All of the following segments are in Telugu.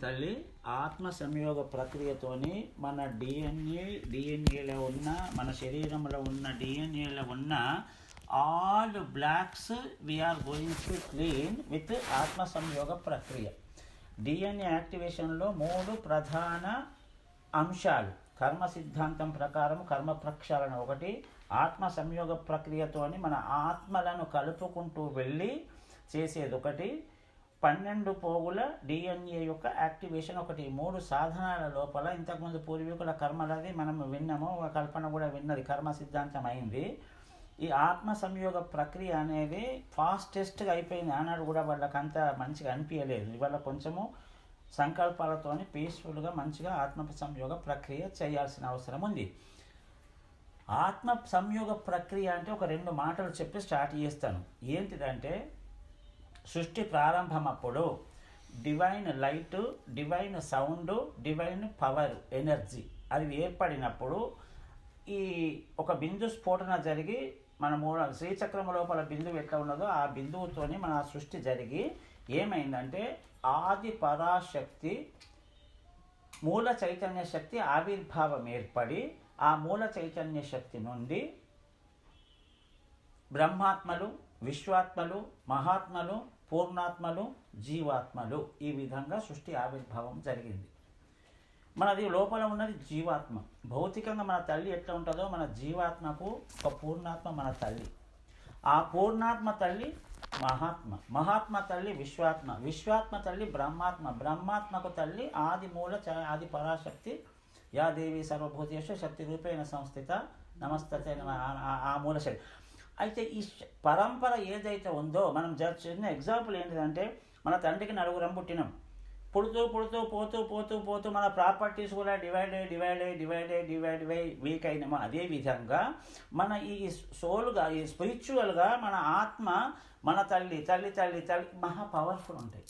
తల్లి ఆత్మ సంయోగ ప్రక్రియతోని మన డిఎన్ఏలో ఉన్న మన శరీరంలో ఉన్న డిఎన్ఏలో ఉన్న all blocks we are going to clean with ఆత్మ సంయోగ ప్రక్రియ. డిఎన్ఏ యాక్టివేషన్లో 3 ప్రధాన అంశాలు. కర్మ సిద్ధాంతం ప్రకారం కర్మ ప్రక్షాళన ఒకటి, ఆత్మ సంయోగ ప్రక్రియతోని మన ఆత్మలను కలుపుకుంటూ వెళ్ళి చేసేది ఒకటి, 12 పోగుల డిఎన్ఏ యొక్క యాక్టివేషన్ ఒకటి. 3 సాధనాల లోపల ఇంతకుముందు పూర్వీకుల కర్మలది మనం విన్నాము, కల్పన కూడా విన్నది, కర్మ సిద్ధాంతం అయింది. ఈ ఆత్మ సంయోగ ప్రక్రియ అనేది ఫాస్టెస్ట్గా అయిపోయింది. ఆనాడు కూడా వాళ్ళకి అంత మంచిగా అనిపించలేదు. ఇవాళ కొంచెము సంకల్పాలతోని పీస్ఫుల్గా మంచిగా ఆత్మ సంయోగ ప్రక్రియ చేయాల్సిన అవసరం ఉంది. ఆత్మ సంయోగ ప్రక్రియ అంటే ఒక 2 మాటలు చెప్పి స్టార్ట్ చేస్తాను. ఏంటిదంటే, సృష్టి ప్రారంభం అప్పుడు divine light, divine sound, divine power, energy అది ఏర్పడినప్పుడు ఈ ఒక బిందు స్ఫోటన జరిగి మన శ్రీచక్రం లోపల బిందువు ఎట్లా ఉన్నదో ఆ బిందువుతోని మన సృష్టి జరిగి ఏమైందంటే, ఆది పరాశక్తి మూల చైతన్య శక్తి ఆవిర్భావం ఏర్పడి ఆ మూల చైతన్య శక్తి నుండి బ్రహ్మాత్మలు, విశ్వాత్మలు, మహాత్మలు, పూర్ణాత్మలు, జీవాత్మలు, ఈ విధంగా సృష్టి ఆవిర్భావం జరిగింది. మనది లోపల ఉన్నది జీవాత్మ. భౌతికంగా మన తల్లి ఎట్లా ఉంటుందో మన జీవాత్మకు ఒక పూర్ణాత్మ మన తల్లి. ఆ పూర్ణాత్మ తల్లి మహాత్మ, మహాత్మ తల్లి విశ్వాత్మ, విశ్వాత్మ తల్లి బ్రహ్మాత్మ, బ్రహ్మాత్మకు తల్లి ఆది మూల ఆది పరాశక్తి. యా దేవి సర్వభూతేషు శక్తి రూపేణ సంస్థిత నమస్తే ఆ మూల శక్తి. అయితే ఈ పరంపర ఏదైతే ఉందో, మనం చిన్న ఎగ్జాంపుల్ ఏంటిదంటే, మన తండ్రికి 4 పుట్టినాం. పుడుతూ పుడుతూ పోతూ పోతూ పోతూ మన ప్రాపర్టీస్ కూడా డివైడ్ వీక్ అయినామో, అదేవిధంగా మన ఈ సోల్గా, ఈ స్పిరిచువల్గా మన ఆత్మ, మన తల్లి మహా పవర్ఫుల్ ఉంటాయి.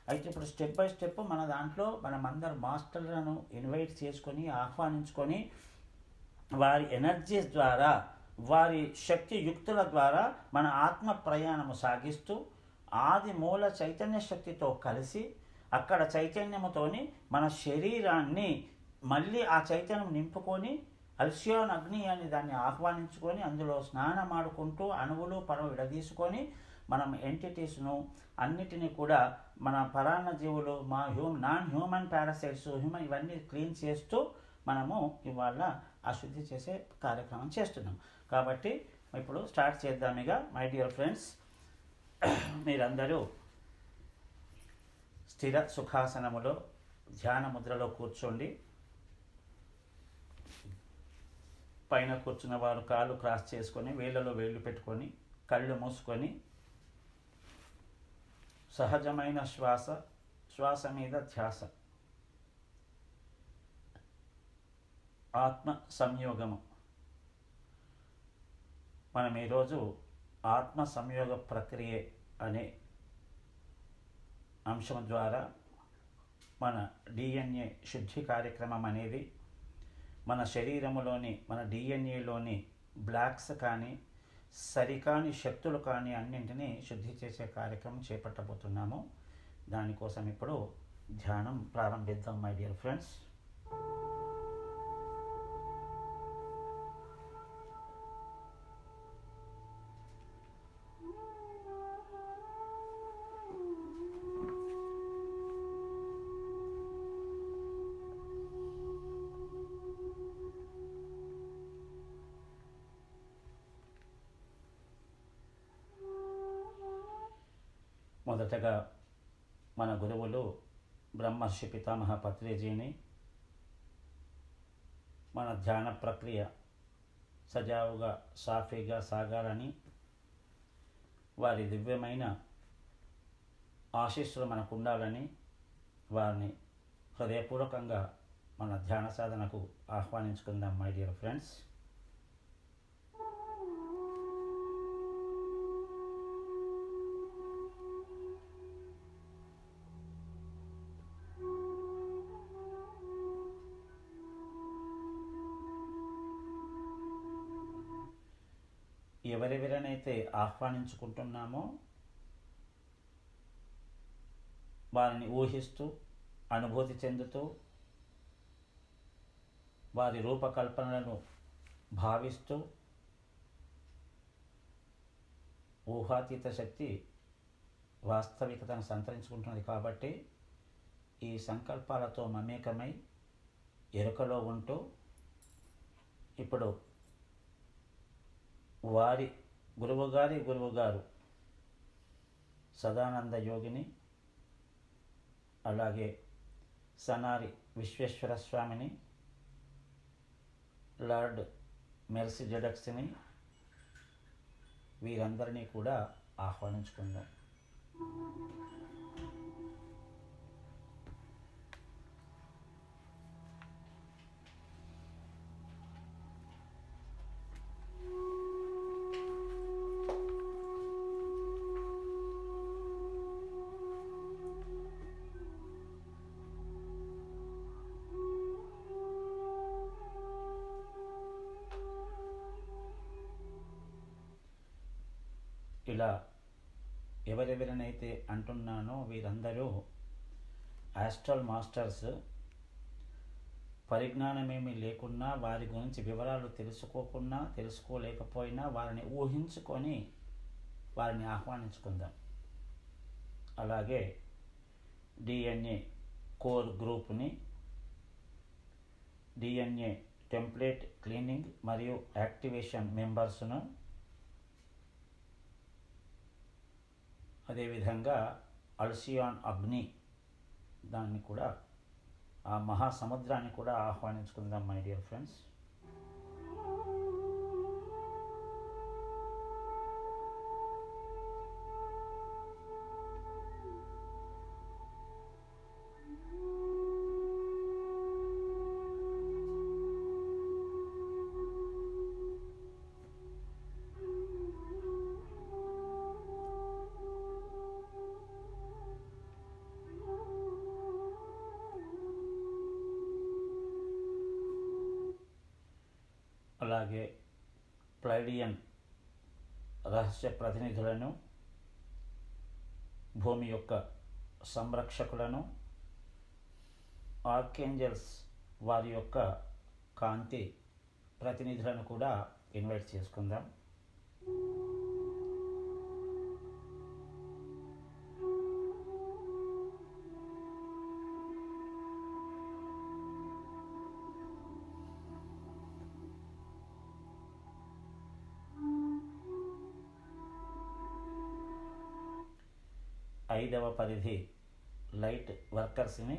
అయితే ఇప్పుడు స్టెప్ బై స్టెప్ మన దాంట్లో మనమందరు మాస్టర్లను ఇన్వైట్ చేసుకొని ఆహ్వానించుకొని వారి ఎనర్జీస్ ద్వారా, వారి శక్తి యుక్తుల ద్వారా మన ఆత్మ ప్రయాణము సాగిస్తూ ఆది మూల చైతన్య శక్తితో కలిసి అక్కడ చైతన్యముతోని మన శరీరాన్ని మళ్ళీ ఆ చైతన్యం నింపుకొని అల్సియోన్ అగ్ని అని దాన్ని ఆహ్వానించుకొని అందులో స్నానం ఆడుకుంటూ అణువులు పరవు విడదీసుకొని మనం ఎంటిటీస్ను అన్నిటినీ కూడా మన పరాన్న జీవులు, మా నాన్ హ్యూమన్ పారాసైట్స్, హ్యూమన్ ఇవన్నీ క్లీన్ చేస్తూ మనము ఇవాళ అశుద్ధి చేసే కార్యక్రమం చేస్తున్నాం. కాబట్టి ఇప్పుడు స్టార్ట్ చేద్దాం. ఇక మై డియర్ ఫ్రెండ్స్, మీరందరూ స్థిర సుఖాసనములో ధ్యాన ముద్రలో కూర్చోండి. పైన కూర్చున్న వారు కాళ్ళు క్రాస్ చేసుకొని వేళ్ళలో వేళ్ళు పెట్టుకొని కళ్ళు మూసుకొని సహజమైన శ్వాస మీద ధ్యాస, ఆత్మ సంయోగము. మనం ఈరోజు ఆత్మ సంయోగ ప్రక్రియ అనే అంశం ద్వారా మన డిఎన్ఏ శుద్ధి కార్యక్రమం అనేది మన శరీరములోని, మన డిఎన్ఏలోని బ్లాక్స్ కానీ సరికాని శక్తులు కానీ అన్నింటినీ శుద్ధి చేసే కార్యక్రమం చేపట్టబోతున్నాము. దానికోసం ఇప్పుడు ధ్యానం ప్రారంభిద్దాం మై డియర్ ఫ్రెండ్స్. మొదటగా మన గురువులు బ్రహ్మర్షి పితామహ పత్రిజీని మన ధ్యాన ప్రక్రియ సజావుగా సాఫీగా సాగాలని, వారి దివ్యమైన ఆశీస్సులు మనకు ఉండాలని వారిని హృదయపూర్వకంగా మన ధ్యాన సాధనకు ఆహ్వానించుకుందాం మై డియర్ ఫ్రెండ్స్. ఎవరెవరినైతే ఆహ్వానించుకుంటున్నామో వారిని ఊహిస్తూ అనుభూతి చెందుతూ వారి రూపకల్పనలను భావిస్తూ ఊహాతీత శక్తి వాస్తవికతను సంతరించుకుంటున్నది. కాబట్టి ఈ సంకల్పాలతో మమేకమై ఎరుకలో ఉంటూ ఇప్పుడు వారి గురువుగారు సదానంద యోగిని, అలాగే సనారి విశ్వేశ్వర స్వామిని, లార్డ్ మెల్కిజెడెక్ని, వీరందరినీ కూడా ఆహ్వానించుకుందాం. ఇలా ఎవరెవరినైతే అంటున్నానో వీరందరూ ఆస్ట్రల్ మాస్టర్స్. పరిజ్ఞానమేమీ లేకున్నా, వారి గురించి వివరాలు తెలుసుకోకున్నా, తెలుసుకోలేకపోయినా వారిని ఊహించుకొని వారిని ఆహ్వానించుకుందాం. అలాగే డిఎన్ఏ కోర్ గ్రూప్ని, డిఎన్ఏ టెంప్లేట్ క్లీనింగ్ మరియు యాక్టివేషన్ మెంబర్స్ను, అదేవిధంగా అల్సియాన్ అగ్ని, దాన్ని కూడా, ఆ మహాసముద్రాన్ని కూడా ఆహ్వానించుకుందాం మై డియర్ ఫ్రెండ్స్. అలాగే ప్లైడియన్ రహస్య ప్రతినిధులను, భూమి యొక్క సంరక్షకులను, ఆర్కేంజల్స్ వారి యొక్క కాంతి ప్రతినిధులను కూడా ఇన్వైట్ చేసుకుందాం. ఐదవ పరిధి లైట్ వర్కర్స్ని,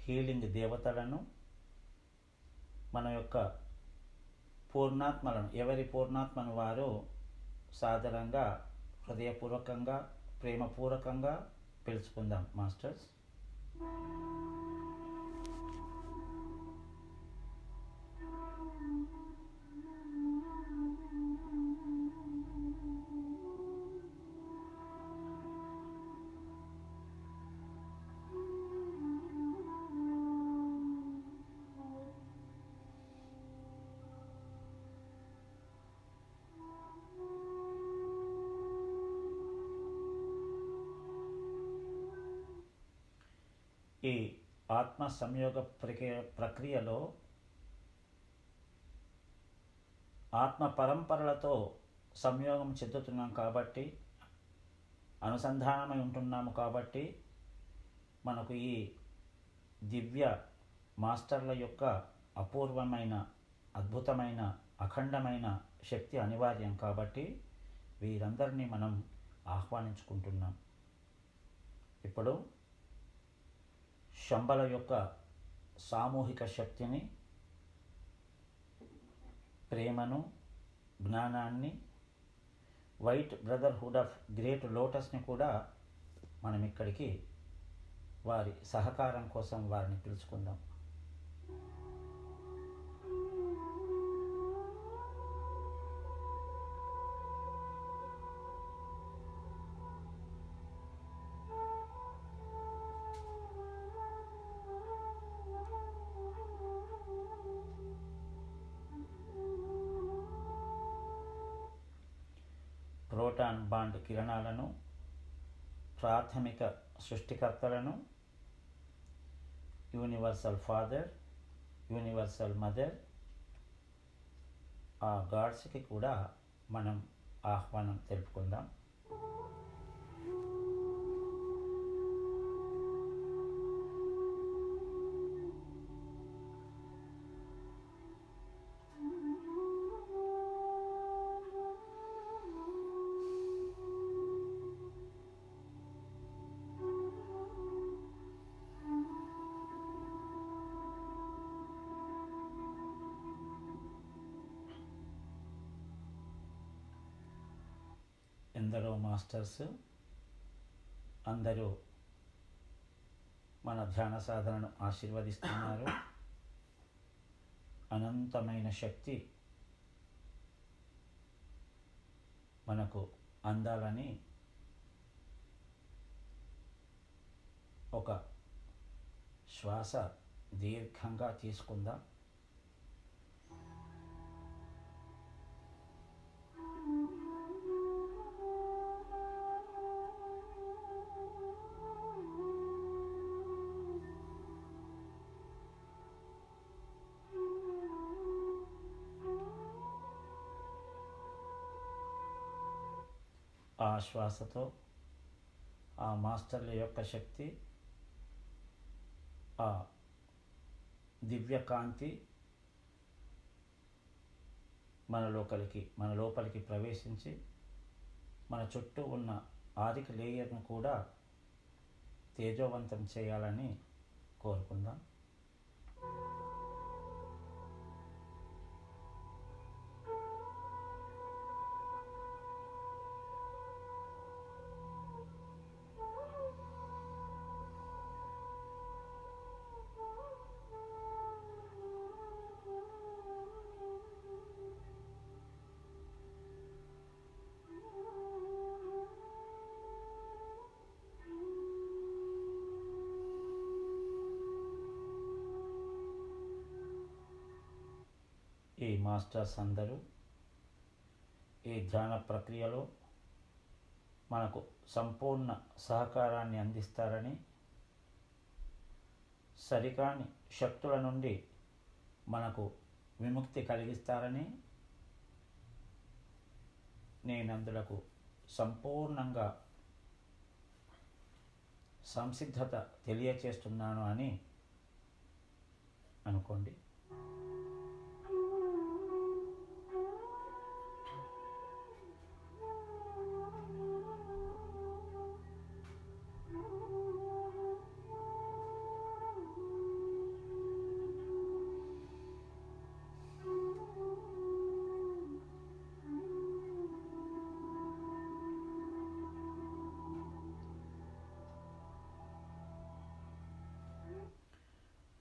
హీలింగ్ దేవతలను, మన యొక్క పూర్ణాత్మలను, ఎవరి పూర్ణాత్మను వారు సాధారణంగా హృదయపూర్వకంగా, ప్రేమపూర్వకంగా పిలుచుకుందాం మాస్టర్స్. ఈ ఆత్మ సంయోగ ప్రక్రియలో ఆత్మ పరంపరలతో సంయోగం చెందుతున్నాం కాబట్టి, అనుసంధానమై ఉంటున్నాము కాబట్టి, మనకు ఈ దివ్య మాస్టర్ల యొక్క అపూర్వమైన, అద్భుతమైన, అఖండమైన శక్తి అనివార్యం. కాబట్టి వీరందరినీ మనం ఆహ్వానించుకుంటున్నాం. ఇప్పుడు శంబల యొక్క సామూహిక శక్తిని, ప్రేమను, జ్ఞానాన్ని, వైట్ బ్రదర్హుడ్ ఆఫ్ గ్రేట్ లోటస్ని కూడా మనం ఇక్కడికి వారి సహకారం కోసం వారిని పిలుచుకుందాం. ప్రోటాన్ బాండ్ కిరణాలను, ప్రాథమిక సృష్టికర్తలను, యూనివర్సల్ ఫాదర్, యూనివర్సల్ మదర్, ఆ గాడ్స్కి కూడా మనం ఆహ్వానం తెలుపుకుందాం. ఎందరో మాస్టర్స్ అందరూ మన ధ్యాన సాధనను ఆశీర్వదిస్తున్నారు. అనంతమైన శక్తి మనకు అందాలని ఒక శ్వాస దీర్ఘంగా తీసుకుందాం. ఆ శ్వాసతో ఆ మాస్టర్ల యొక్క శక్తి, ఆ దివ్యకాంతి మన లోపలికి ప్రవేశించి మన చుట్టూ ఉన్న ఆరిక లేయర్ను కూడా తేజోవంతం చేయాలని కోరుకుందాం. ఈ మాస్టర్స్ అందరూ ఈ ధ్యాన ప్రక్రియలో మనకు సంపూర్ణ సహకారాన్ని అందిస్తారని, సరికాని శక్తుల నుండి మనకు విముక్తి కలిగిస్తారని నేనందులకు సంపూర్ణంగా సంసిద్ధత తెలియచేస్తున్నాను అని అనుకోండి.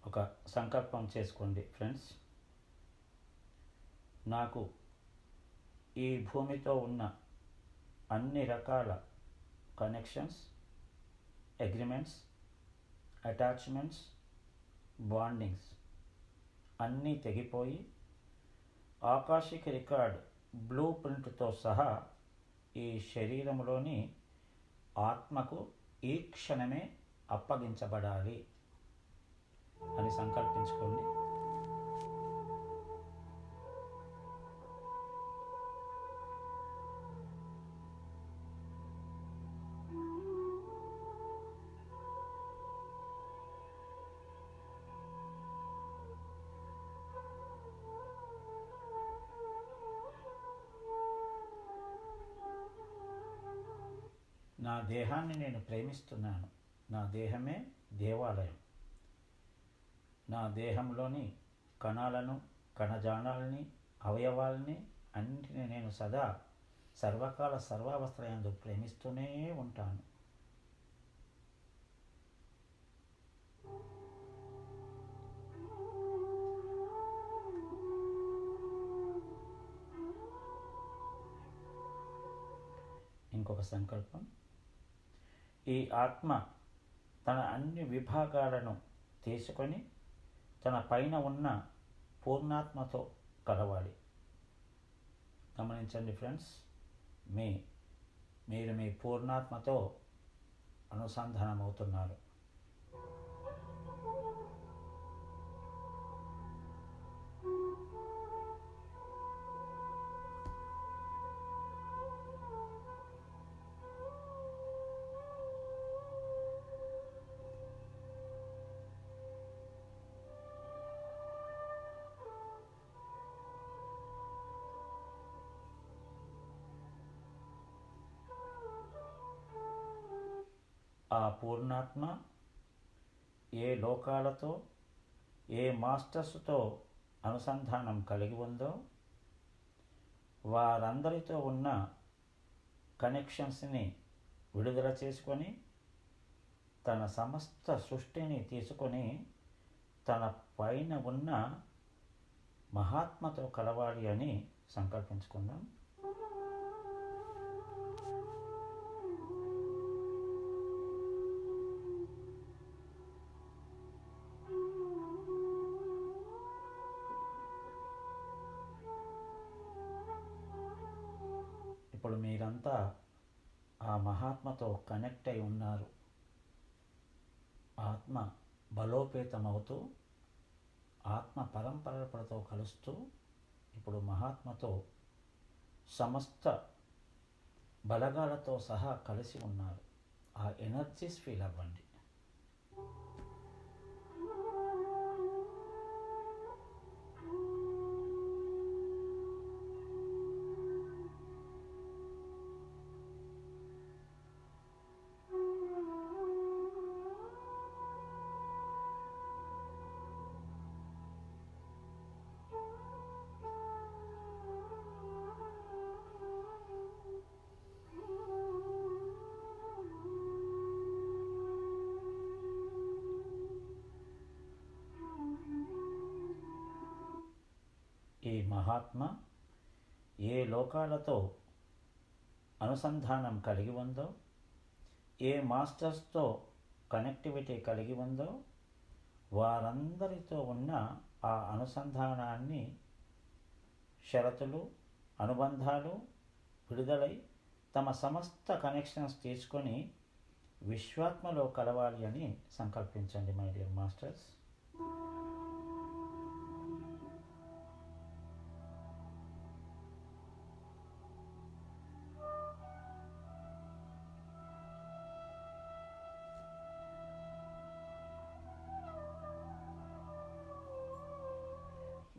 ఒక సంకల్పం చేసుకోండి ఫ్రెండ్స్. నాకు ఈ భూమితో ఉన్న అన్ని రకాల కనెక్షన్స్, అగ్రిమెంట్స్, అటాచ్మెంట్స్, బాండింగ్స్ అన్నీ తెగిపోయి ఆకాశిక రికార్డ్ బ్లూ ప్రింట్తో సహా ఈ శరీరంలోని ఆత్మకు ఈ క్షణమే అప్పగించబడాలి అని సంకల్పించుకోండి. నా దేహాన్ని నేను ప్రేమిస్తున్నాను. నా దేహమే దేవాలయం. నా దేహంలోని కణాలను, కణజాలాలని, అవయవాలని అన్నింటినీ నేను సదా సర్వకాల సర్వావస్థయందు ప్రేమిస్తూనే ఉంటాను. ఇంకొక సంకల్పం. ఈ ఆత్మ తన అన్ని విభాగాలను తీసుకొని తన పైన ఉన్న పూర్ణాత్మతో కలవాలి. గమనించండి ఫ్రెండ్స్, మీరు మీ పూర్ణాత్మతో అనుసంధానమవుతున్నారు. ఆ పూర్ణాత్మ ఏ లోకాలతో ఏ మాస్టర్స్తో అనుసంధానం కలిగి ఉందో వారందరితో ఉన్న కనెక్షన్స్ని విడుదల చేసుకొని తన సమస్త సృష్టిని తీసుకొని తన పైన ఉన్న మహాత్మతో కలవాలి అని సంకల్పించుకుందాం. ఇప్పుడు మీరంతా ఆ మహాత్మతో కనెక్ట్ అయి ఉన్నారు. ఆత్మ బలోపేతమవుతూ ఆత్మ పరంపరలతో కలుస్తూ ఇప్పుడు మహాత్మతో సమస్త బలగాలతో సహా కలిసి ఉన్నారు. ఆ ఎనర్జీస్ ఫీల్ అవ్వండి. ఈ మహాత్మ ఏ లోకాలతో అనుసంధానం కలిగి ఉందో, ఏ మాస్టర్స్తో కనెక్టివిటీ కలిగి ఉందో వారందరితో ఉన్న ఆ అనుసంధానాన్ని షరతులు అనుబంధాలు విడుదలై తమ సమస్త కనెక్షన్స్ తీసుకొని విశ్వాత్మలో కలవాలి అని సంకల్పించండి మై డియర్ మాస్టర్స్.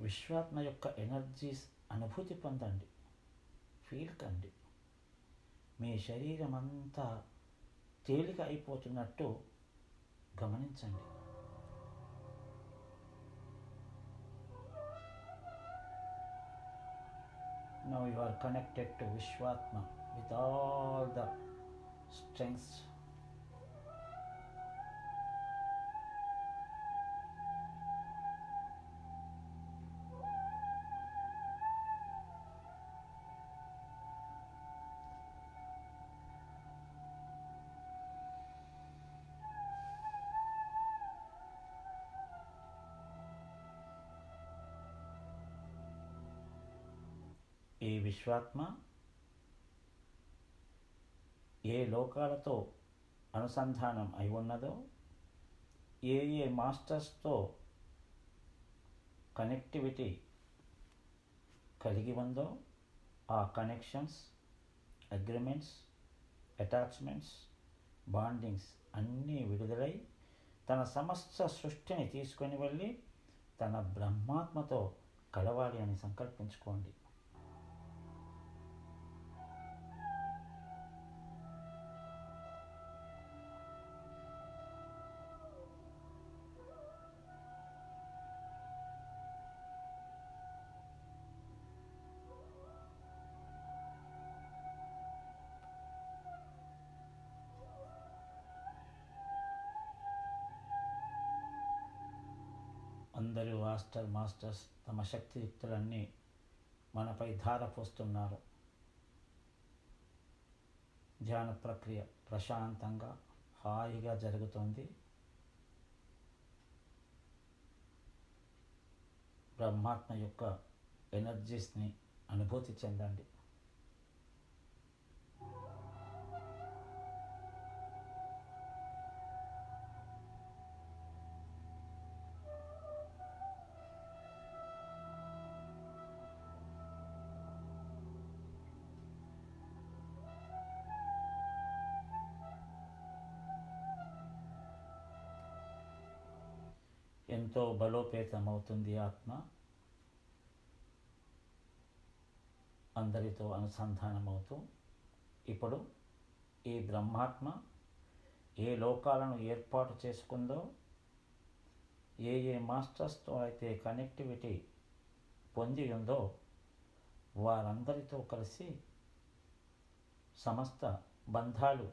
విశ్వాత్మ యొక్క ఎనర్జీస్ అనుభూతి పొందండి, ఫీల్ కండి. మీ శరీరం అంతా తేలిక అయిపోతున్నట్టు గమనించండి. Now you are connected to Vishwatma with all the strengths. ఈ విశ్వాత్మ ఏ లోకాలతో అనుసంధానం అయి ఉన్నదో, ఏ ఏ మాస్టర్స్తో కనెక్టివిటీ కలిగి ఉందో ఆ కనెక్షన్స్, అగ్రిమెంట్స్, అటాచ్మెంట్స్, బాండింగ్స్ అన్నీ విడుదలై తన సమస్త సృష్టిని తీసుకొని వెళ్ళి తన బ్రహ్మాత్మతో కలవాలి అని సంకల్పించుకోండి. అందరూ మాస్టర్స్ తమ శక్తియుక్తులన్నీ మనపై ధారపోస్తున్నారు. ధ్యాన ప్రక్రియ ప్రశాంతంగా హాయిగా జరుగుతుంది. బ్రహ్మాత్మ యొక్క ఎనర్జీస్ని అనుభూతి చెందండి. ఎంతో బలోపేతమవుతుంది ఆత్మ. అందరితో అనుసంధానమవుతూ ఇప్పుడు ఈ బ్రహ్మాత్మ ఏ లోకాలను ఏర్పాటు చేసుకుందో, ఏ మాస్టర్స్తో అయితే కనెక్టివిటీ పొంది ఉందో వారందరితో కలిసి సమస్త బంధాలు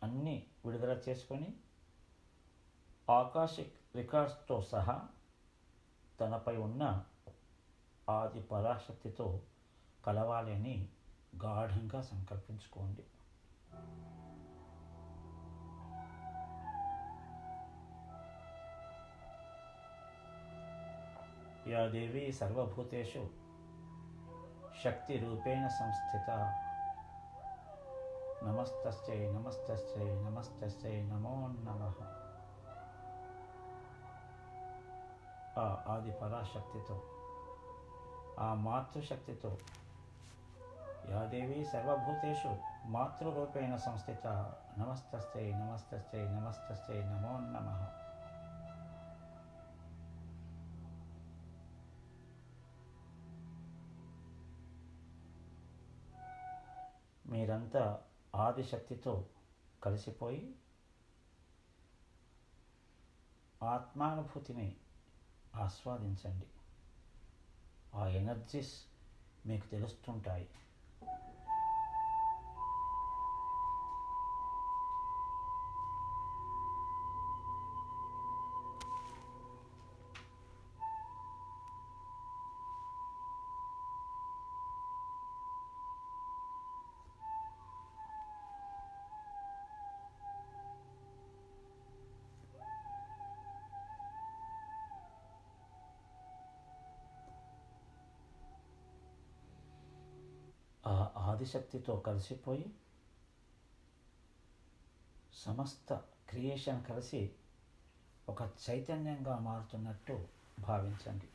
అన్నీ విడుదల చేసుకొని ఆకాశిక్ రికార్డ్స్తో సహా తనపై ఉన్న ఆది పరాశక్తితో కలవాలి అని గాఢంగా సంకల్పించుకోండి. యా దేవి సర్వభూతేషు శక్తి రూపేణ సంస్థిత. నమస్తస్యై నమస్తస్యై నమస్తస్యై నమో నమః. ఆ ఆది పరాశక్తితో, ఆ మాతృశక్తితో, యాదేవి సర్వభూతేషు మాతృరూపేణ సంస్థిత. నమస్తస్యై నమస్తస్యై నమస్తస్యై నమో నమః. మీరంతా ఆదిశక్తితో కలిసిపోయి ఆత్మానుభూతిని ఆస్వాదించండి. ఆ ఎనర్జీస్ మీకు తెలుస్తుంటాయి. ఆ ఆదిశక్తితో కలిసిపోయి సమస్త క్రియేషన్ కలిసి ఒక చైతన్యంగా మారుతున్నట్టు భావించండి.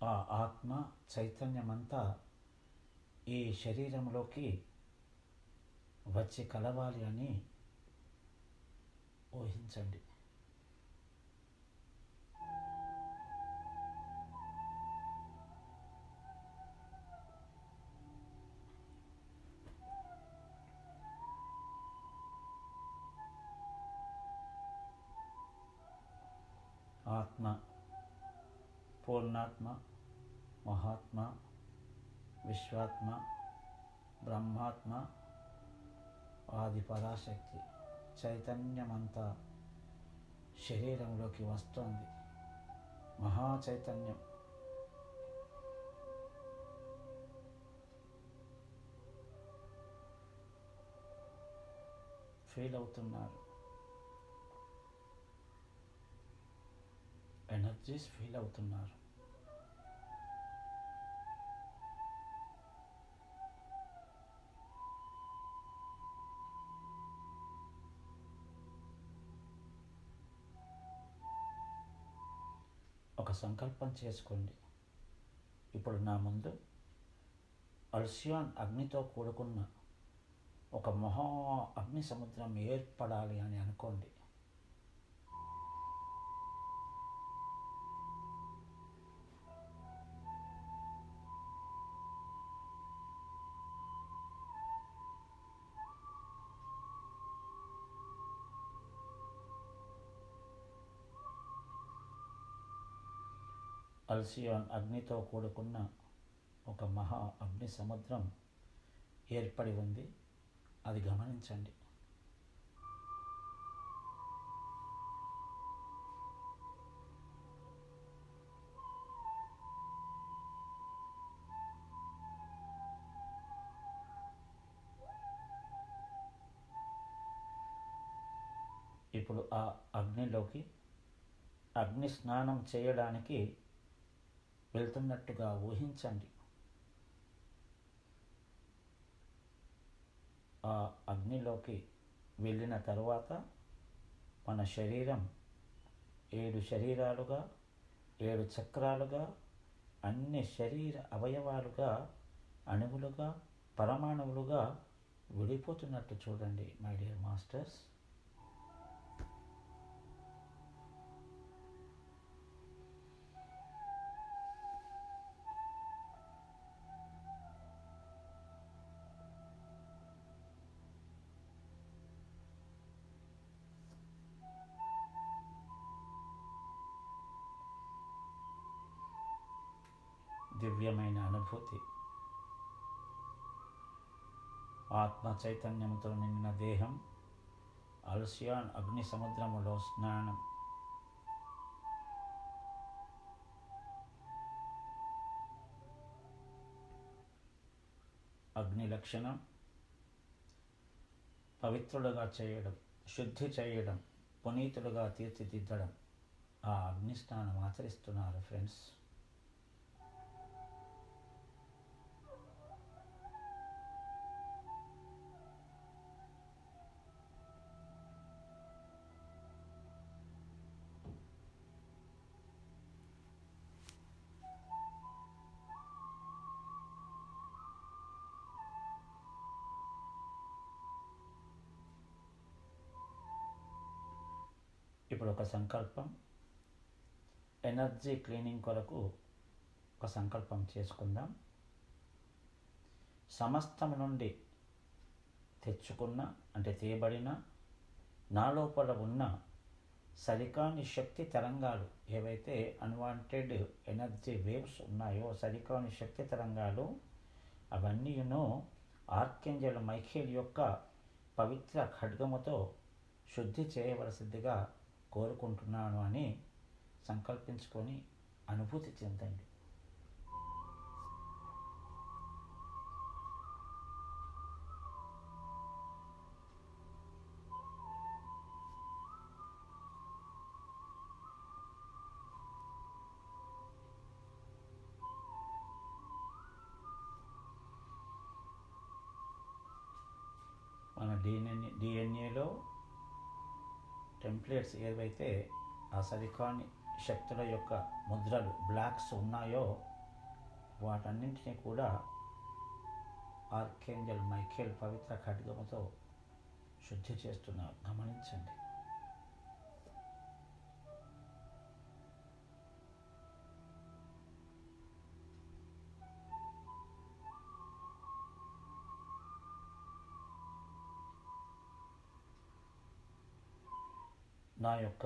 ఆ ఆత్మ చైతన్యమంతా ఈ శరీరంలోకి వచ్చి కలవాలి అని ఊహించండి. ఆత్మ, పూర్ణాత్మ, మహాత్మ, విశ్వాత్మ, బ్రహ్మాత్మ, ఆది పరాశక్తి చైతన్యమంతా శరీరంలోకి వస్తోంది. మహా చైతన్యం. ఫీల్ అవుతున్నారు. ఎనర్జీస్ ఫీల్ అవుతున్నారు. ఒక సంకల్పం చేసుకోండి. ఇప్పుడు నా ముందు అల్సియాన్ అగ్నితో కూడుకున్న ఒక మహా అగ్ని సముద్రం ఏర్పడాలి అని అనుకోండి. అల్సియాన్ అగ్నితో కూడుకున్న ఒక మహా అగ్ని సముద్రం ఏర్పడి ఉంది. అది గమనించండి. ఇప్పుడు ఆ అగ్నిలోకి అగ్ని స్నానం చేయడానికి వెళ్తున్నట్టుగా ఊహించండి. ఆ అగ్నిలోకి వెళ్ళిన తరువాత మన శరీరం 7 శరీరాలుగా 7 చక్రాలుగా, అన్ని శరీర అవయవాలుగా, అణువులుగా, పరమాణువులుగా విడిపోతున్నట్టు చూడండి మై డియర్ మాస్టర్స్. దివ్యమైన అనుభూతి. ఆత్మ చైతన్యంతో నిండిన దేహం, అల్సియాన్ అగ్ని సముద్రములో స్నానం. అగ్ని లక్షణం పవిత్రులుగా చేయడం, శుద్ధి చేయడం, పునీతులుగా తీర్చిదిద్దడం. ఆ అగ్ని స్నానం ఆచరిస్తున్నారు ఫ్రెండ్స్. ఇప్పుడు ఒక సంకల్పం, ఎనర్జీ క్లీనింగ్ కొరకు ఒక సంకల్పం చేసుకుందాం. సమస్తం నుండి తెచ్చుకున్న తీయబడిన నా లోపల ఉన్న సరికాని శక్తి తరంగాలు, ఏవైతే అన్వాంటెడ్ ఎనర్జీ వేవ్స్ ఉన్నాయో, సరికాని శక్తి తరంగాలు, అవన్నీను ఆర్కేంజల్ మైఖేల్ యొక్క పవిత్ర ఖడ్గముతో శుద్ధి చేయవలసిందిగా కోరుకుంటున్నాను అని సంకల్పించుకొని అనుభూతి చెందండి. మన డిఎన్ఏలో టెంప్లెట్స్ ఏవైతే ఆ సరికాని శక్తుల యొక్క ముద్రలు, బ్లాక్స్ ఉన్నాయో, వాటన్నింటినీ కూడా ఆర్కేంజల్ మైఖేల్ పవిత్ర ఖడ్గముతో శుద్ధి చేస్తున్నారు. గమనించండి. నా యొక్క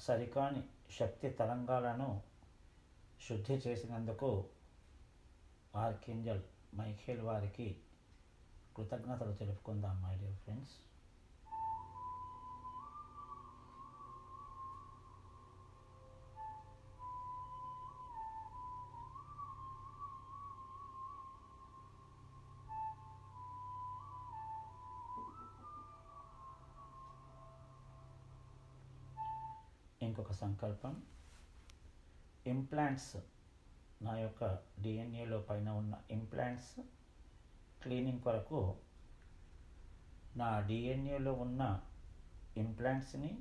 సరికాని శక్తి తరంగాలను శుద్ధి చేసినందుకు ఆర్కేంజల్ మైఖేల్ వారికి కృతజ్ఞతలు తెలుపుకుందాం మై డియర్ ఫ్రెండ్స్. ఇంకొక సంకల్పం, ఇంప్లాంట్స్, నా యొక్క డిఎన్ఏలో పైన ఉన్న ఇంప్లాంట్స్ క్లీనింగ్ కొరకు నా డిఎన్ఏలో ఉన్న ఇంప్లాంట్స్ని,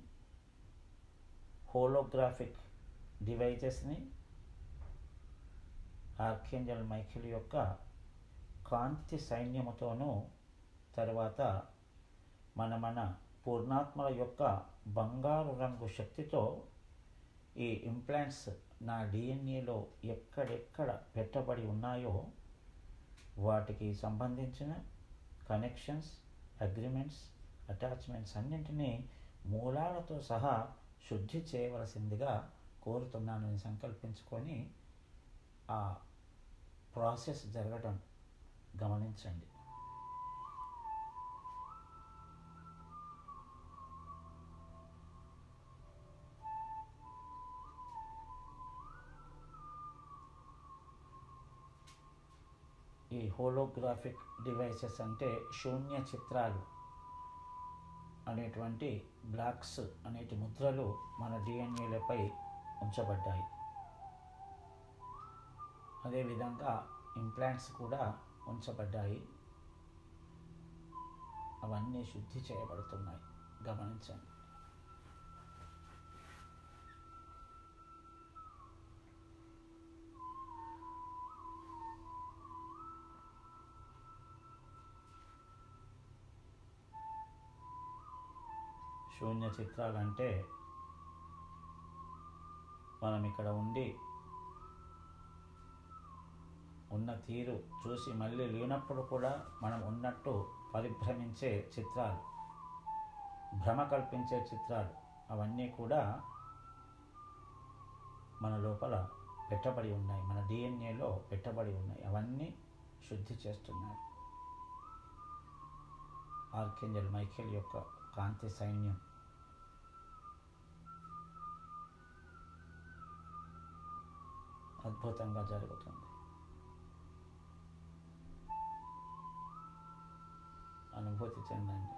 హోలోగ్రాఫిక్ డివైజెస్ని ఆర్కేంజల్ మైఖేల్ యొక్క కాంతి సైన్యముతోనూ, తర్వాత మన పూర్ణాత్మల యొక్క బంగారు రంగు శక్తితో ఈ ఇంప్లాంట్స్ నా డిఎన్ఏలో ఎక్కడెక్కడ పెట్టబడి ఉన్నాయో వాటికి సంబంధించిన కనెక్షన్స్, అగ్రిమెంట్స్, అటాచ్మెంట్స్ అన్నింటినీ మూలాలతో సహా శుద్ధి చేయవలసిందిగా కోరుతున్నానని సంకల్పించుకొని ఆ ప్రాసెస్ జరగడం గమనించండి. ఈ హోలోగ్రాఫిక్ డివైసెస్ అంటే శూన్య చిత్రాలు అనేటువంటి బ్లాక్స్ అనేటి ముద్రలు మన డిఎన్ఏలపై ఉంచబడ్డాయి. అదేవిధంగా ఇంప్లాంట్స్ కూడా ఉంచబడ్డాయి. అవన్నీ శుద్ధి చేయబడుతున్నాయి. గమనించండి. శూన్య చిత్రాలంటే మనం ఇక్కడ ఉండి ఉన్న తీరు చూసి మళ్ళీ లేనప్పుడు కూడా మనం ఉన్నట్టు పరిభ్రమించే చిత్రాలు, భ్రమ కల్పించే చిత్రాలు, అవన్నీ కూడా మన లోపల పెట్టబడి ఉన్నాయి, మన డిఎన్ఏలో పెట్టబడి ఉన్నాయి. అవన్నీ శుద్ధి చేస్తున్నారు ఆర్కేంజల్ మైఖేల్ యొక్క కాంతి సైన్యం. అద్భుతంగా జరుగుతుంది. అనుభూతి చెందండి.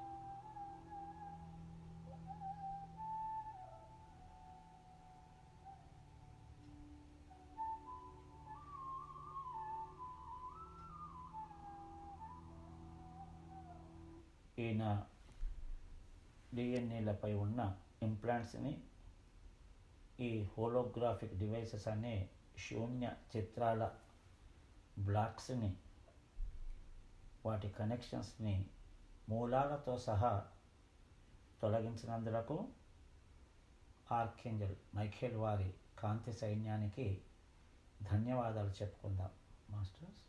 ఈయన డిఎన్ఏలపై ఉన్న ఇంప్లాంట్స్ని ఈ హోలోగ్రాఫిక్ డివైసెస్ అనే శూన్య చిత్రాల బ్లాక్స్ని, వాటి కనెక్షన్స్ని మూలాలతో సహా తొలగించినందులకు ఆర్కేంజల్ మైఖేల్ వారి కాంతి సైన్యానికి ధన్యవాదాలు చెప్పుకుందాం మాస్టర్స్.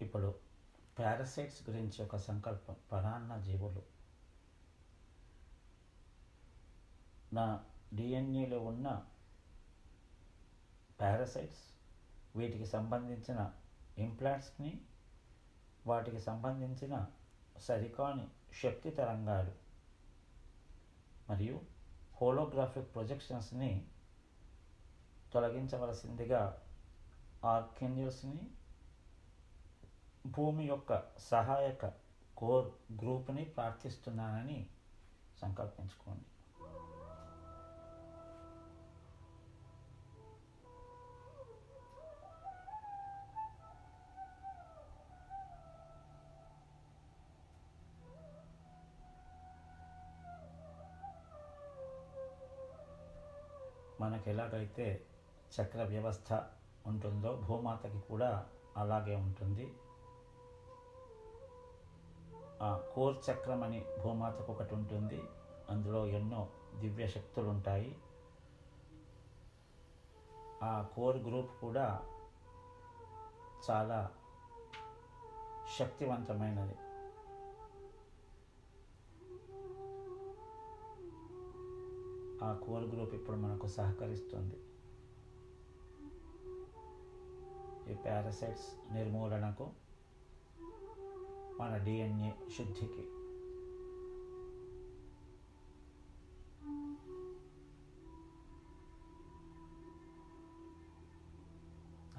ఇప్పుడు పారాసైట్స్ గురించి ఒక సంకల్పం. పరాన్న జీవులు నా డిఎన్ఏలో ఉన్న పారాసైట్స్, వీటికి సంబంధించిన ఇంప్లాంట్స్ని, వాటికి సంబంధించిన సరికాని శక్తి తరంగాలు మరియు హోలోగ్రాఫిక్ ప్రొజెక్షన్స్ని తొలగించవలసిందిగా ఆర్కేంజల్స్ని, భూమి యొక్క సహాయక కోర్ గ్రూప్ని ప్రార్థిస్తున్నానని సంకల్పించుకోండి. మనకు ఎలాగైతే చక్ర వ్యవస్థ ఉంటుందో భూమాతకి కూడా అలాగే ఉంటుంది. ఆ కోర్ చక్రం అని భూమాతకు ఒకటి ఉంటుంది. అందులో ఎన్నో దివ్య శక్తులు ఉంటాయి. ఆ కోర్ గ్రూప్ కూడా చాలా శక్తివంతమైనది. ఆ కోర్ గ్రూప్ ఇప్పుడు మనకు సహకరిస్తుంది ఈ పారాసైట్స్ నిర్మూలనకు, మన డిఎన్ఏ శుద్ధికి.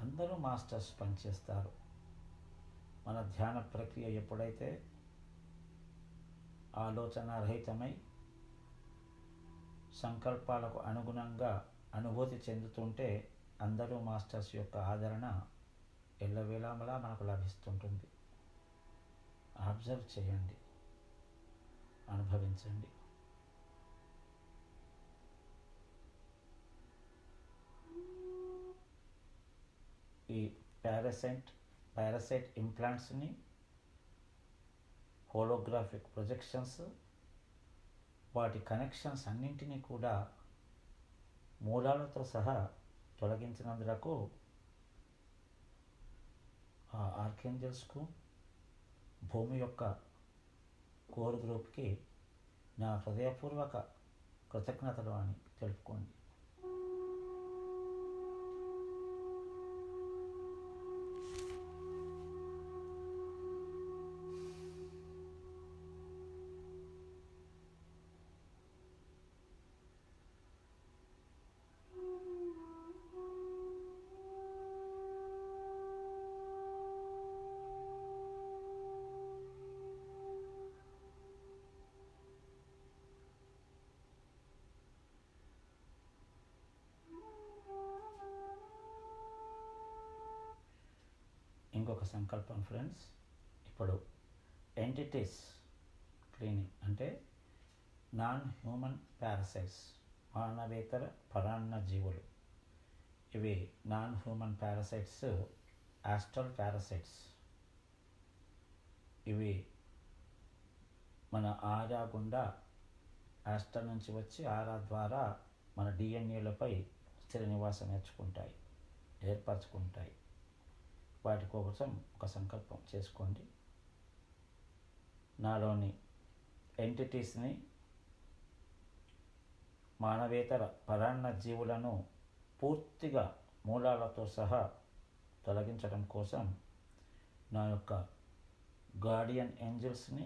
అందరూ మాస్టర్స్ పనిచేస్తారు. మన ధ్యాన ప్రక్రియ ఎప్పుడైతే ఆలోచన రహితమై సంకల్పాలకు అనుగుణంగా అనుభూతి చెందుతుంటే అందరూ మాస్టర్స్ యొక్క ఆదరణ ఎల్లవేళలా మనకు లభిస్తుంటుంది. అబ్జర్వ్ చేయండి, అనుభవించండి. ఈ పారాసైట్ ఇంప్లాంట్స్ని, హోలోగ్రాఫిక్ ప్రొజెక్షన్స్, వాటి కనెక్షన్స్ అన్నింటినీ కూడా మూలాలతో సహా తొలగించినందుకు ఆ ఆర్కేంజల్స్కు, భూమి యొక్క కోర్ గ్రూప్కి నా హృదయపూర్వక కృతజ్ఞతలు అని తెలుపుకోండి. ఇంకొక సంకల్పం ఫ్రెండ్స్. ఇప్పుడు ఎంటిటీస్ క్లీనింగ్ అంటే నాన్ హ్యూమన్ పారాసైట్స్, మానవేతర పరాన్న జీవులు. ఇవి non human parasites, astral parasites. ఇవి మన ఆరా గుండా ఆస్ట్రల్ నుంచి వచ్చి ఆరా ద్వారా మన డిఎన్ఏలపై స్థిర నివాసం ఏర్పరచుకుంటాయి. వాటి కోసం ఒక సంకల్పం చేసుకోండి. నాలోని ఎంటిటీస్ని, మానవేతర పరాన్న జీవులను పూర్తిగా మూలాలతో సహా తొలగించడం కోసం నా యొక్క గార్డియన్ ఏంజల్స్ని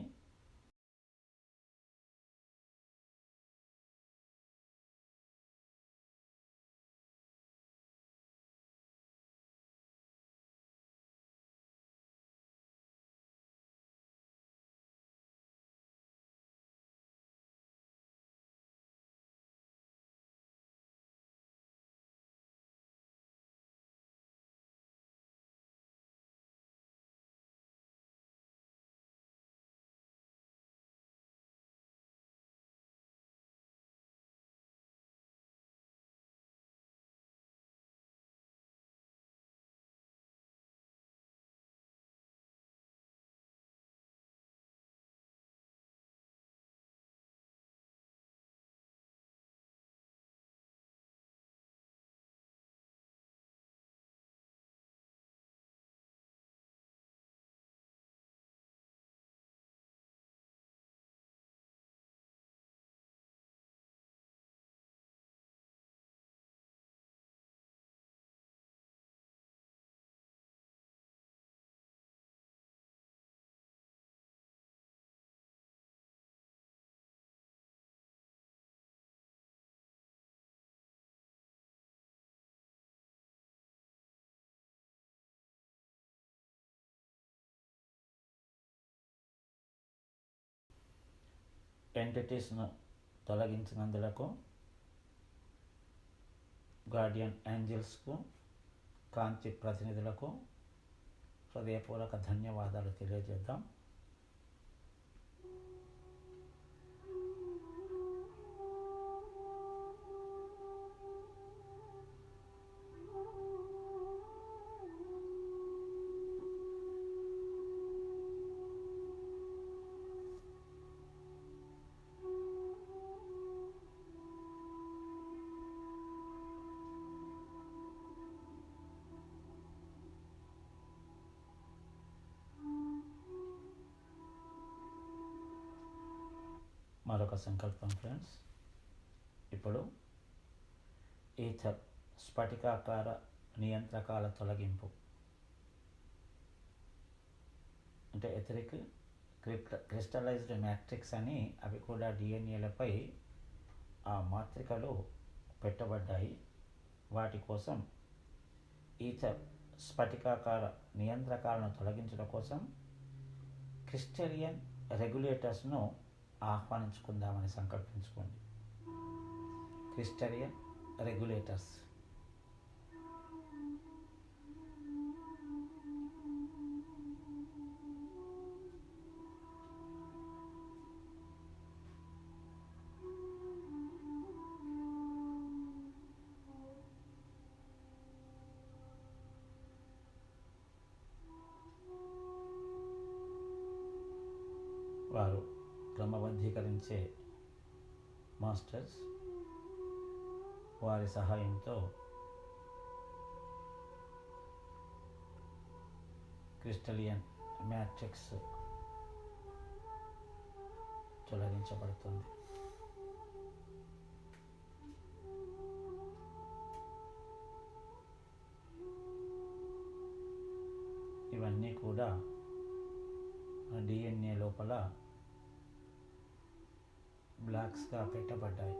ఎంటిటీస్ను తొలగించినందులకు గార్డియన్ ఏంజల్స్కు, కాంతి ప్రతినిధులకు హృదయపూర్వక ధన్యవాదాలు తెలియజేద్దాం. మరొక సంకల్పం ఫ్రెండ్స్. ఇప్పుడు ఈథర్ స్ఫటికాకార నియంత్రకాల తొలగింపు అంటే ఎథరిక్ క్రిస్టలైజ్డ్ మ్యాట్రిక్స్ అని, అవి కూడా డిఎన్ఏలపై ఆ మాత్రికలు పెట్టబడ్డాయి. వాటి కోసం ఈథర్ స్ఫటికాకార నియంత్రకాలను తొలగించడం కోసం క్రిస్టలియన్ రెగ్యులేటర్స్ను ఆహ్వానించుకుందామని సంకల్పించుకోండి. క్రిస్టలియన్ రెగ్యులేటర్స్. వారు క్రమబద్ధీకరించే మాస్టర్స్. వారి సహాయంతో క్రిస్టలియన్ మ్యాట్రిక్స్ తొలగించబడుతుంది. ఇవన్నీ కూడా డిఎన్ఏ లోపల బ్లాక్స్గా పెట్టబడ్డాయి.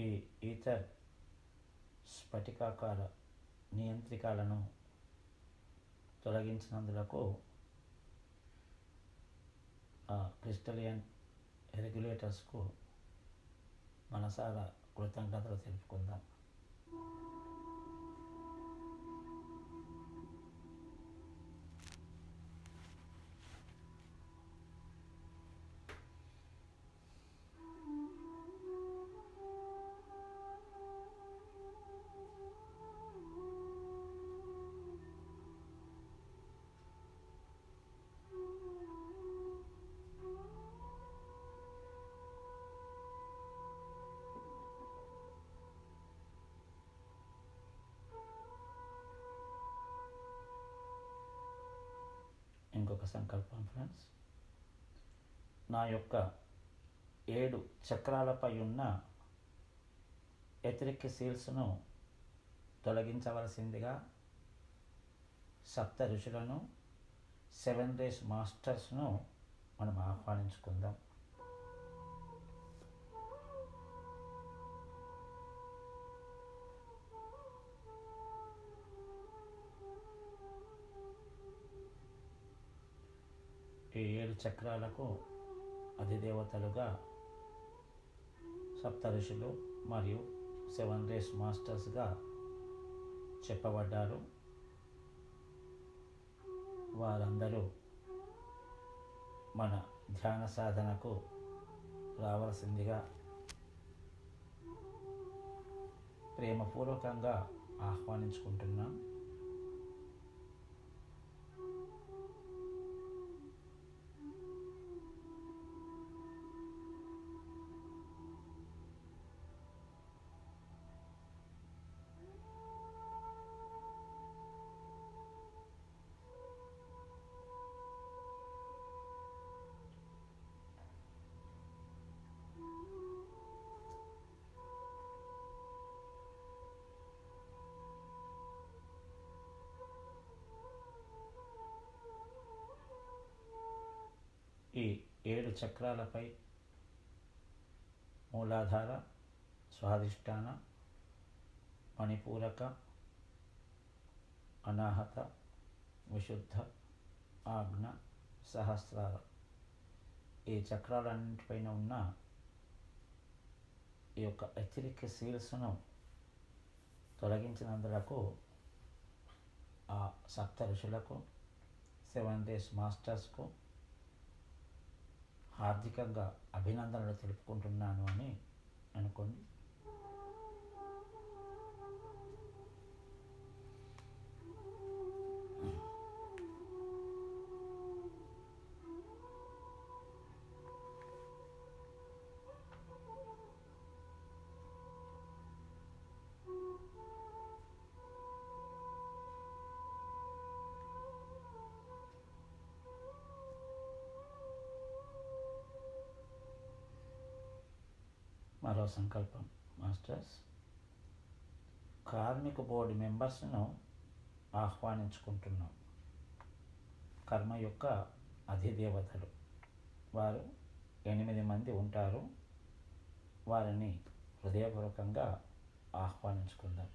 ఈ ఈథర్ స్ఫటికాకార నియంత్రికాలను తొలగించినందులకు క్రిస్టలియన్ రెగ్యులేటర్స్కు మనసారా కృతజ్ఞతలు తెలుపుకుందాం. ఇంకొక సంకల్పం ఫ్రెండ్స్, నా యొక్క 7 చక్రాలపై ఉన్న ఎథరిక్ సీల్స్ను తొలగించవలసిందిగా సప్త ఋషులను 7 రేస్ మాస్టర్స్ను మనం ఆహ్వానించుకుందాం. ఈ 7 చక్రాలకు అధిదేవతలుగా సప్త ఋషులు మరియు 7 రేస్ మాస్టర్స్గా చెప్పబడ్డారు. వారందరూ మన ధ్యాన సాధనకు రావాల్సిందిగా ప్రేమపూర్వకంగా ఆహ్వానించుకుంటున్నాం. ఈ 7 చక్రాలపై మూలాధార, స్వాధిష్టాన, మణిపూరక, అనాహత, విశుద్ధ, ఆజ్ఞ, సహస్రార ఈ చక్రాలన్నింటిపైన ఉన్న ఈ యొక్క ఎథరిక్ సీల్స్ను తొలగించినందులకు ఆ సప్త ఋషులకు 7 రేస్ మాస్టర్స్కు హార్దికంగా అభినందనలు తెలుపుకుంటున్నాను అని అనుకోండి. మరో సంకల్పం మాస్టర్స్, కార్మిక బోర్డు మెంబర్స్ను ఆహ్వానించుకుంటున్నాం. కర్మ యొక్క అధిదేవతలు వారు 8 మంది ఉంటారు. వారిని హృదయపూర్వకంగా ఆహ్వానించుకుందాం.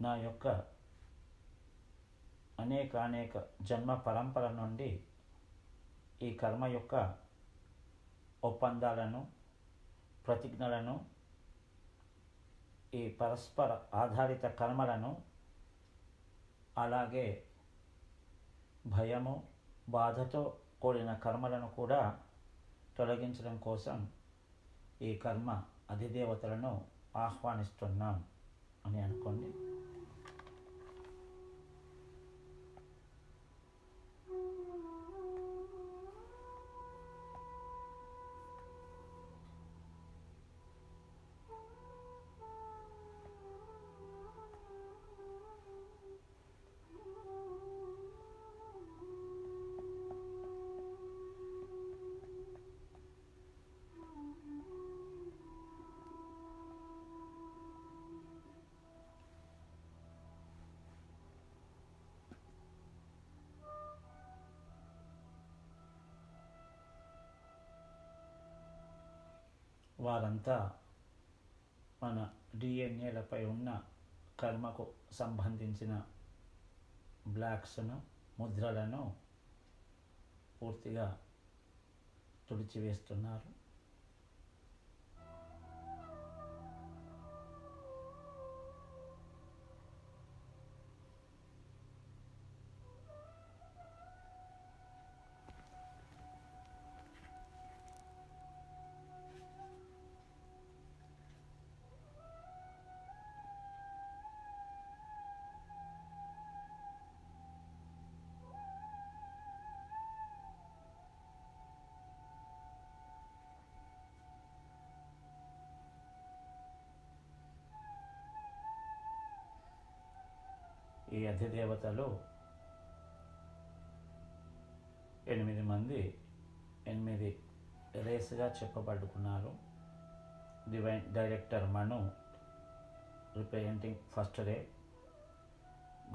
నా యొక్క అనేక జన్మ పరంపర నుండి ఈ కర్మ యొక్క ఒప్పందాలను, ప్రతిజ్ఞలను, ఈ పరస్పర ఆధారిత కర్మలను, అలాగే భయము, బాధతో కూడిన కర్మలను కూడా తొలగించడం కోసం ఈ కర్మ అధిదేవతలను ఆహ్వానిస్తున్నాం అని అనుకోండి. వారంతా మన డిఎన్ఏలపై ఉన్న కర్మకు సంబంధించిన బ్లాక్స్ను, ముద్రలను పూర్తిగా తుడిచివేస్తున్నారు. ఈ అధిదేవతలు 8 మంది 8 రేస్గా చెప్పబడుకున్నారు. Divine director Manu representing first ray,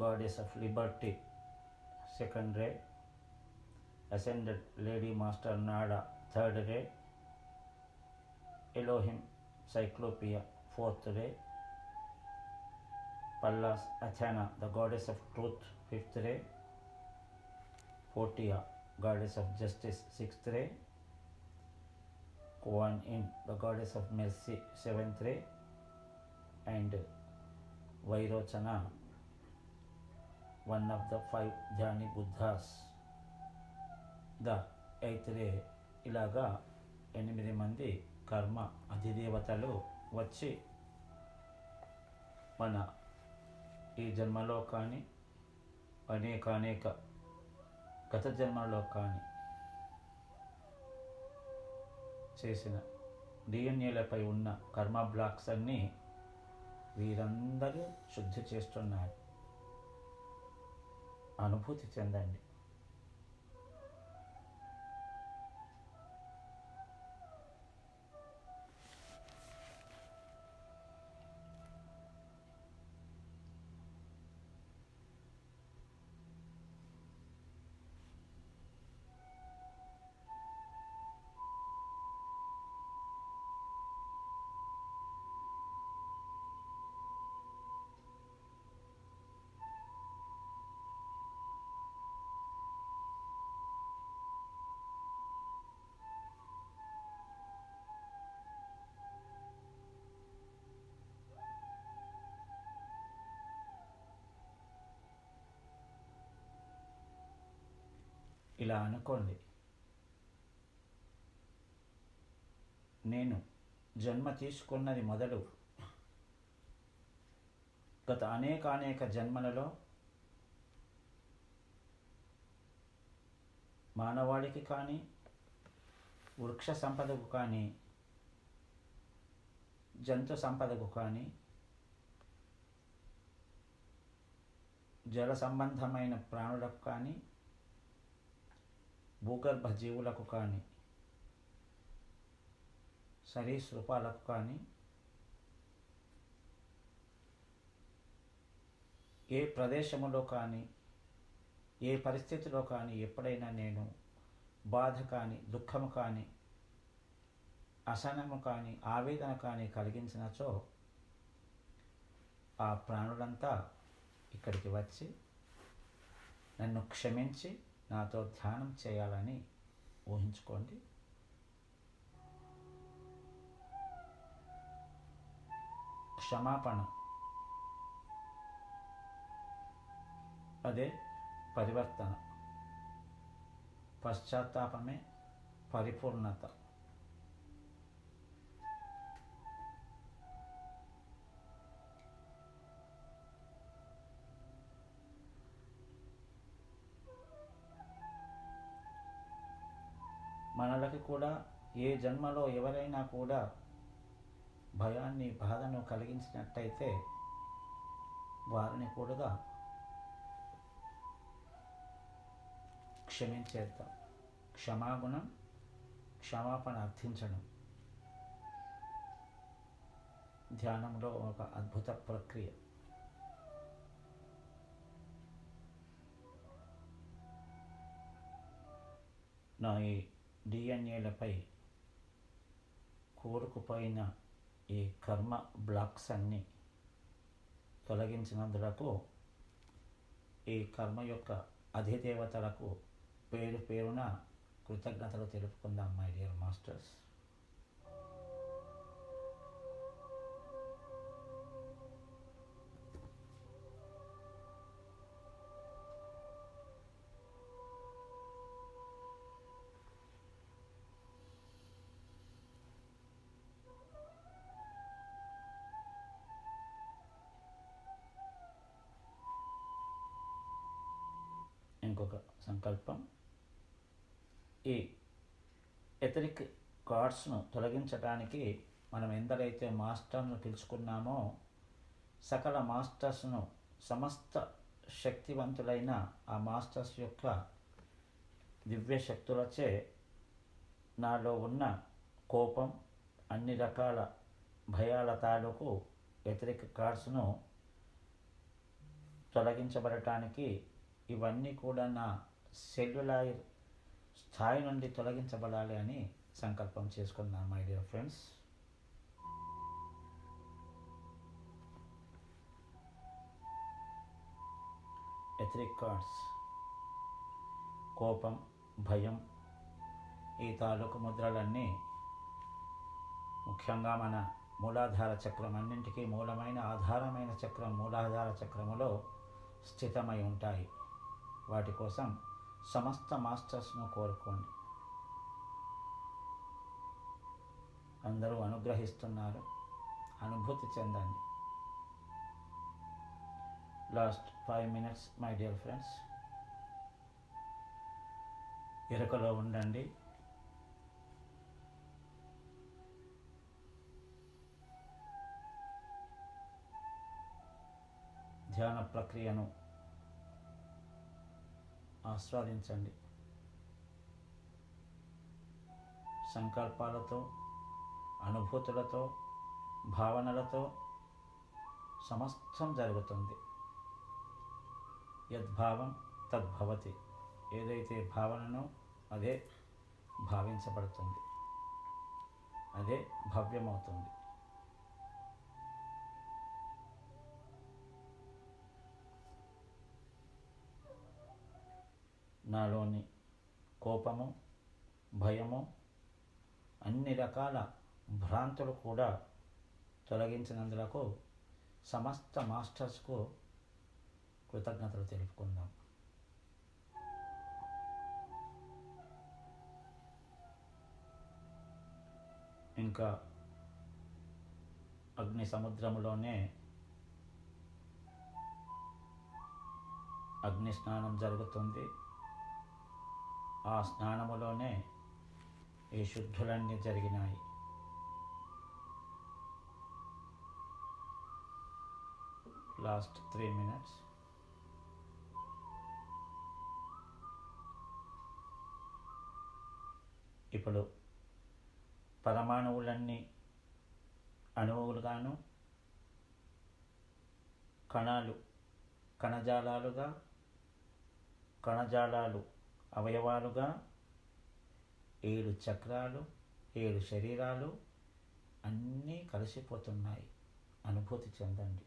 goddess of liberty second ray, ascended lady master Nada third ray, Elohim Cyclopea fourth ray, Pallas Athena, the goddess of truth, 5th ray, Portia, goddess of justice, 6th ray, Kuan Yin, the goddess of mercy, 7th ray, and Vairochana, one of the 5 Jnani Buddhas, the 8th ray. ఇలాగా 8 మంది కర్మ అధిదేవతలు వచ్చి మన ఈ జన్మలో కానీ అనేక గత జన్మలో కానీ చేసిన డిఎన్ఏలపై ఉన్న కర్మ బ్లాక్స్ అన్నీ వీరందరూ శుద్ధి చేస్తున్నారు. అనుభూతి చెందండి. ఇలా అనుకోండి, నేను జన్మ తీసుకున్నది మొదలు గత అనేక జన్మలలో మానవాళికి కానీ, వృక్ష సంపదకు కానీ, జంతు సంపదకు కానీ, జల సంబంధమైన ప్రాణులకు కానీ, భూగర్భ జీవులకు కానీ, సరీసృపాలకు కానీ, ఏ ప్రదేశములో కానీ, ఏ పరిస్థితిలో కానీ ఎప్పుడైనా నేను బాధ కానీ, దుఃఖము కానీ, అసహనము కానీ, ఆవేదన కానీ కలిగించినచో ఆ ప్రాణులంతా ఇక్కడికి వచ్చి నన్ను క్షమించి నాతో ధ్యానం చేయాలని ఊహించుకోండి. క్షమాపణ, అదే పరివర్తన. పశ్చాత్తాపమే పరిపూర్ణత. మనలకి కూడా ఏ జన్మలో ఎవరైనా కూడా భయాన్ని, బాధను కలిగించినట్టయితే వారిని కూడా క్షమించేద్దాం. క్షమాగుణం, క్షమాపణ అర్థించడం ధ్యానంలో ఒక అద్భుత ప్రక్రియ. నా ఈ డిఎన్ఏలపై కూరుకుపోయిన ఈ కర్మ బ్లాక్స్ అన్నీ తొలగించినందులకు ఈ కర్మ యొక్క అధిదేవతలకు పేరు పేరున కృతజ్ఞతలు తెలుపుకుందాం మై డియర్ మాస్టర్స్. ఇంకొక సంకల్పం, ఈ ఎథరిక్ కార్డ్స్ను తొలగించడానికి మనం ఎందరైతే మాస్టర్ను పిలుచుకున్నామో సకల మాస్టర్స్ను, సమస్త శక్తివంతులైన ఆ మాస్టర్స్ యొక్క దివ్య శక్తులచే నాలో ఉన్న కోపం, అన్ని రకాల భయాల తాలూకు ఎథరిక్ కార్డ్స్ను తొలగించబడటానికి ఇవన్నీ కూడా నా సెల్యులార్ స్థాయి నుండి తొలగించబడాలి అని సంకల్పం చేసుకున్నాను my dear friends. Etheric cards, కోపం, భయం, ఈ తాలూకు ముద్రలన్నీ ముఖ్యంగా మన మూలాధార చక్రం, అన్నింటికీ మూలమైన ఆధారమైన చక్రం మూలాధార చక్రములో స్థితమై ఉంటాయి. వాటి కోసం సమస్త మాస్టర్స్ను కోరుకోండి. అందరూ అనుగ్రహిస్తున్నారు, అనుభూతి చెందండి. Last 5 minutes my dear friends. ఎరుకలో ఉండండి. ధ్యాన ప్రక్రియను ఆస్వాదించండి. సంకల్పాలతో, అనుభూతులతో, భావనలతో సమస్తం జరుగుతుంది. యద్భావం తద్భవతి. ఏదైతే భావననో అదే భావించబడుతుంది, అదే భవ్యమవుతుంది. నాలోని కోపము, భయము, అన్ని రకాల భ్రాంతులు కూడా తొలగించినందులకు సమస్త మాస్టర్స్కు కృతజ్ఞతలు తెలుపుకుందాం. ఇంకా అగ్ని సముద్రములోనే అగ్ని స్నానం జరుగుతుంది. ఆ స్నానములోనే ఈ శుద్ధులన్నీ జరిగినాయి. Last 3 minutes. ఇప్పుడు పరమాణువులన్నీ అణువులుగాను, కణాలు కణజాలాలుగా, కణజాలాలు అవయవాలుగా, 7 చక్రాలు, 7 శరీరాలు అన్నీ కలిసిపోతున్నాయి. అనుభూతి చెందండి.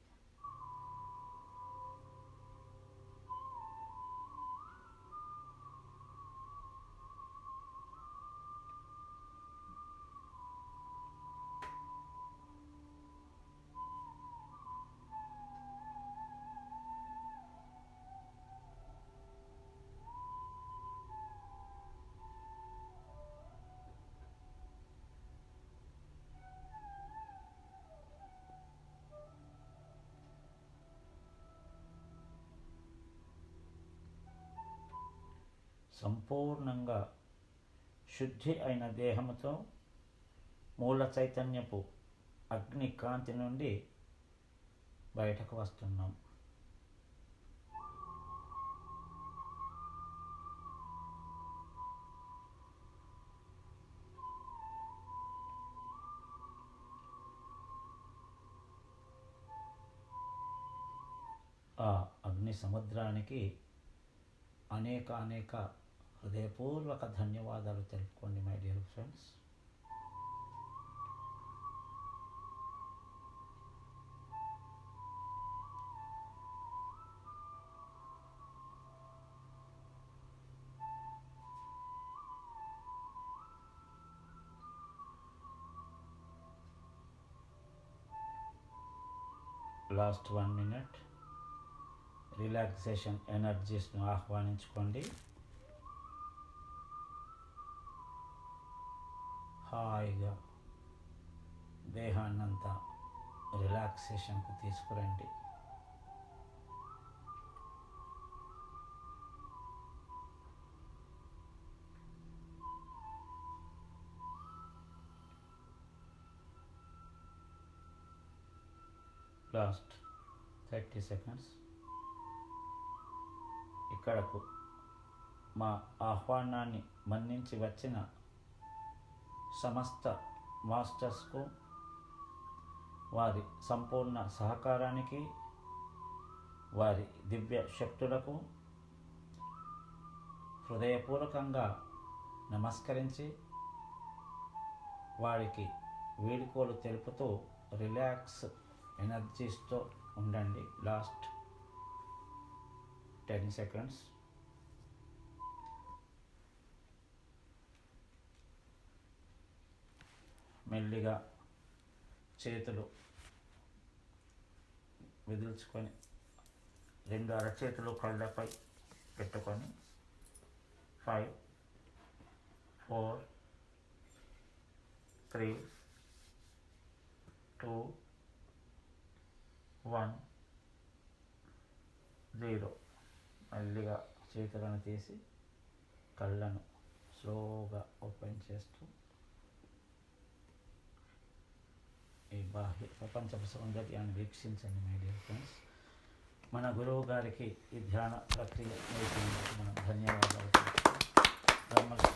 సంపూర్ణంగా శుద్ధి అయిన దేహముతో మూల చైతన్యపు అగ్ని కాంతి నుండి బయటకు వస్తున్నాం. ఆ అగ్ని సముద్రానికి అనేక హృదయపూర్వక ధన్యవాదాలు తెలుపుకోండి my dear friends. Last 1 minute relaxation ఎనర్జీస్ను ఆహ్వానించుకోండి. హాయిగా దేహాన్నంతా రిలాక్సేషన్కు తీసుకురండి. Last 30 seconds. ఇక్కడకు మా ఆహ్వానాన్ని మన్నించి వచ్చిన సమస్త మాస్టర్స్కు వారి సంపూర్ణ సహకారానికి, వారి దివ్య శక్తులకు హృదయపూర్వకంగా నమస్కరించి వారికి వీడ్కోలు తెలుపుతూ రిలాక్స్ ఎనర్జీస్తో ఉండండి. Last 10 seconds. మెల్లిగా చేతులు విదిల్చుకొని 2 అరచేతులు కళ్ళపై పెట్టుకొని 5 4 3 2 1 0 మెల్లిగా చేతులను తీసి కళ్ళను స్లోగా ఓపెన్ చేస్తూ ఈ బాహ్య ప్రపంచ సౌందర్యాన్ని వీక్షించండి. మై డియర్ ఫ్రెండ్స్, మన గురువు గారికి ఈ ధ్యాన ప్రక్రియ నేర్పినందుకు మనం ధన్యవాదాలు. బ్రహ్మర్షి